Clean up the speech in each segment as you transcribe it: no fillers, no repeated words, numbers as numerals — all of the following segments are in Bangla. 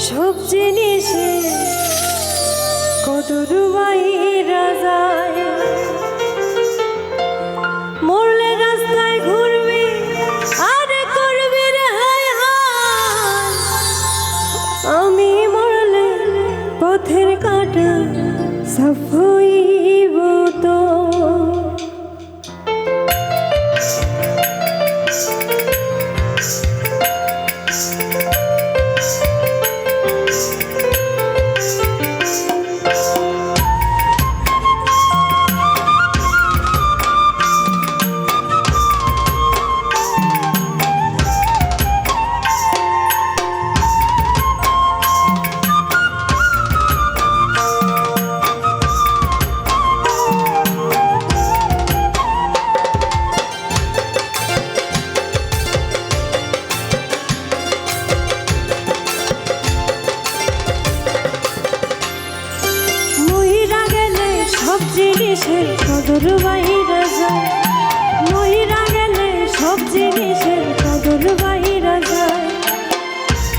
সব জিনিসে কদর বাইরা যায়, মরলে রাস্তায় ঘুরবি আর করবি রে হায় হায়, আমি মরলে পথের কাঁটা সব হইব তো। সব জিনিসের কদর বাইরা যায়, মহিরা গেলে সব জিনিসের কদর বাইরা যায়,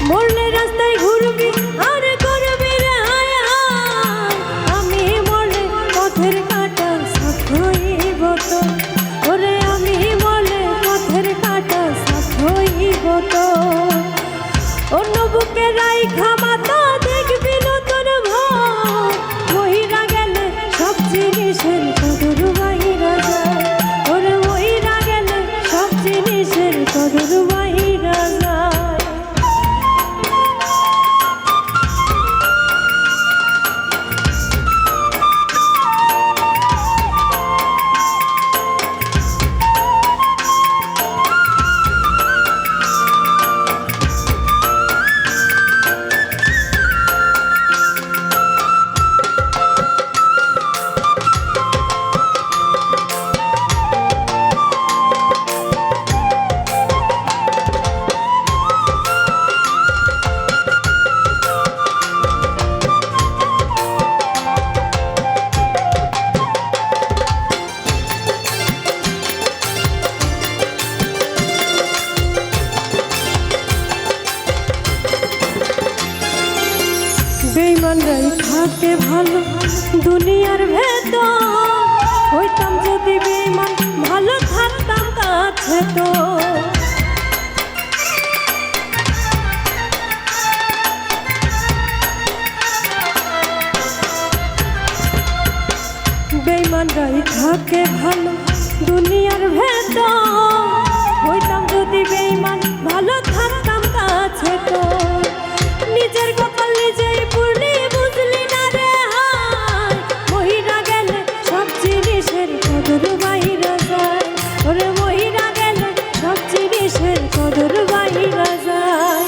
মরলে রাস্তায় ঘুরবি আর করবি রে হায় হায়, আমি মরলে পথের কাঁটা সাফ হইব তো, ওরে আমি মরলে পথের কাঁটা সাফ হইব তো। অন্য বুকে রাইখা মাথা দেখবি নতুন ভোর, মহিরা গেলে সব জিনিসের কদর বাইরা যায়, ওরে মহিরা গেলে সব জিনিসের কদর বাইরা যায়। বেঈমানরাই থাকে ভালো দুনিয়ার ভেতর, হইতাম যদি বেঈমান ভালো থাকতাম কাছে তো। বেঈমানরাই থাকে ভালো দুনিয়ার ভেতর, হইতাম যদি বেঈমান ভালো থাকতাম কাছে তো। নিজের কপাল নিজেই পুরলি বুঝলি না রে হায়, মহিরা গেলে সব জিনিসের কদর বাইরা যায়, ওরে মহিরা গেলে সব জিনিসের কদর বাইরা যায়।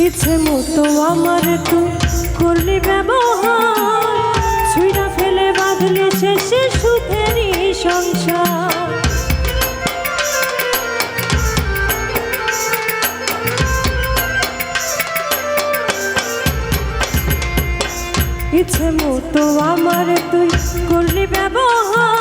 ইচ্ছে মতো আমার তুই করলি ব্যবহার, ছুঁড়া ফেলে বাঁধলি শেষে সুখেরই সংসার। ইচ্ছে মতো আমার তুই করলি ব্যবহার,